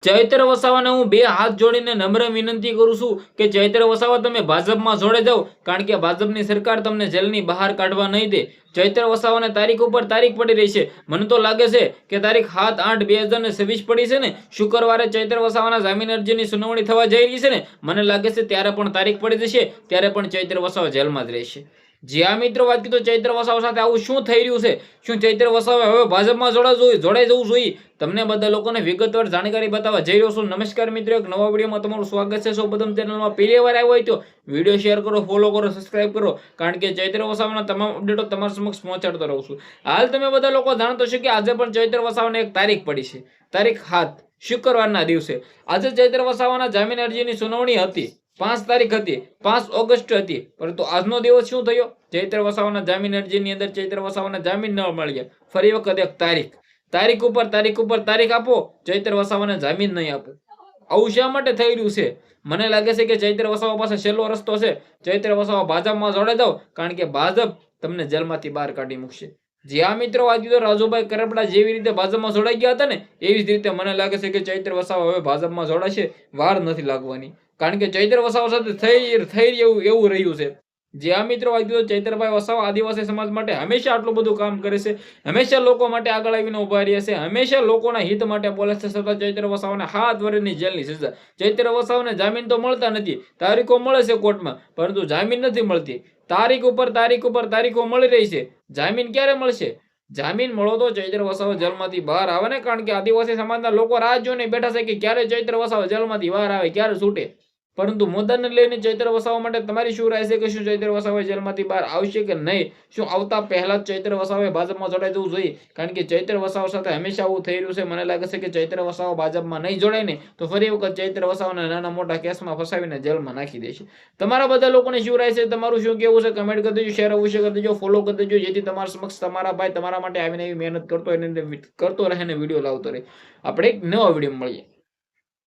ચૈત્ર વસાવાને હું બે હાથ જોડીને નમ્ર વિનંતી કરું છું કે ચૈત્ર વસાવા તમે ભાજપમાં જોડે જાઓ, કારણ કે ભાજપની સરકાર તમને જેલની બહાર કાઢવા નહીં દે. ચૈત્ર વસાવાને તારીખ ઉપર તારીખ પડી રહી છે. મને તો લાગે છે કે તારીખ 7-8-2026 પડી છે ને, શુક્રવારે ચૈત્ર વસાવાના જામીન અરજીની સુનાવણી થવા જઈ રહી છે ને, મને લાગે છે ત્યારે પણ તારીખ પડી જશે, ત્યારે પણ ચૈત્ર વસાવા જેલમાં જ રહેશે. જી હા મિત્રો, વાત કીધું ચૈત્ર વસાવા સાથે આવું શું થઈ રહ્યું છે? શું ચૈત્ર વસાવા હવે ભાજપમાં જોડાઈ જવું જોઈએ? તમને બધા લોકોને વિગતવાર જાણકારી બતાવવા જઈ રહ્યો છું. નમસ્કાર મિત્રો, એક નવા વિડીયોમાં તમારું સ્વાગત છે. સૌપ્રથમ ચેનલમાં પહેલી વાર આવ્યો હોય તો વિડીયો શેર કરો, ફોલો કરો, સબસ્ક્રાઇબ કરો, કારણ કે ચૈત્ર વસાવાના તમામ અપડેટો તમારા સમક્ષ પહોંચાડતો રહું છું. હાલ તમે બધા લોકો જાણતો છો કે આજે પણ ચૈત્ર વસાવાને એક તારીખ પડી છે, તારીખ 7 શુક્રવારના દિવસે. આજે ચૈત્ર વસાવાના જામીન અરજીની સુનાવણી હતી. 5 તારીખ હતી, 5 ઓગસ્ટ હતી, પરંતુ આજનો દિવસ શું થયો? ચૈત્ર વસાવાના જામીન અરજીની અંદર ચૈત્ર વસાવાના જામીન ન મળ્યા. ફરી વખત એક તારીખ ઉપર તારીખ આપો, ચૈત્ર વસાવાને જામીન નહીં આપો. આવું શા માટે થઈ રહ્યું છે? મને લાગે છે કે ચૈત્ર વસાવા પાસે છેલ્લો રસ્તો છે. ચૈત્ર વસાવા ભાજપમાં જોડે જાઓ, કારણ કે ભાજપ તમને જેલમાંથી બહાર કાઢી મૂકશે. જી હા મિત્રો, વાત કીધું રાજુભાઈ કરપડા જેવી રીતે ભાજપમાં જોડાઈ ગયા હતા ને, એવી જ રીતે મને લાગે છે કે ચૈત્ર વસાવા હવે ભાજપમાં જોડાશે. વાર નથી લાગવાની, કારણ કે ચૈત્ર વસાવા સાથે થઈ એવું રહ્યું છે. જે આ મિત્રો, વાત કીધું ચૈત્રભાઈ વસાવા આદિવાસી સમાજ માટે હંમેશા આટલું બધું કામ કરે છે, હંમેશા લોકો માટે આગળ આવીને ઉભા રહ્યા છે, હંમેશા લોકોના હિત માટે બોલે છે. છતાં ચૈત્ર વસાવાને 7 વર્ષની જેલની સજા. ચૈત્ર વસાવાને જામીન તો મળતા નથી, તારીખો મળે છે કોર્ટમાં, પરંતુ જામીન નથી મળતી. તારીખ ઉપર તારીખો મળી રહી છે. જામીન ક્યારે મળશે? જામીન મળો તો ચૈત્ર વસાવા જેલમાંથી બહાર આવે ને, કારણ કે આદિવાસી સમાજના લોકો રાહ જોઈને બેઠા છે કે ક્યારે ચૈત્ર વસાવા જેલમાંથી બહાર આવે, ક્યારે છૂટે. પરંતુ મુદ્દાને લઈને ચૈત્ર વસાવા માટે તમારી શું રાય છે કે શું ચૈત્ર વસાવા જેલમાંથી બહાર આવશે કે નહીં? શું આવતા પહેલા જ ચૈત્ર વસાવાએ ભાજપમાં જોડાઈ જવું જોઈએ? કારણ કે ચૈત્ર વસાવા સાથે હંમેશા આવું થઈ રહ્યું છે. મને લાગે છે કે ચૈત્ર વસાવા ભાજપમાં નહીં જોડાય ને, તો ફરી વખત ચૈત્ર વસાવાને નાના મોટા કેસમાં ફસાવીને જેલમાં નાખી દેશે. તમારા બધા લોકોને શું રાય છે? તમારું શું કેવું છે? કમેન્ટ કરી દેજો, શેર અવશ્ય કરી દેજો, ફોલો કરી દેજો, જેથી તમારા સમક્ષ તમારા ભાઈ તમારા માટે આવીને એવી મહેનત કરતો રહે ને વિડીયો લાવતો રહે. આપણે એક નવા વિડીયો મળીએ.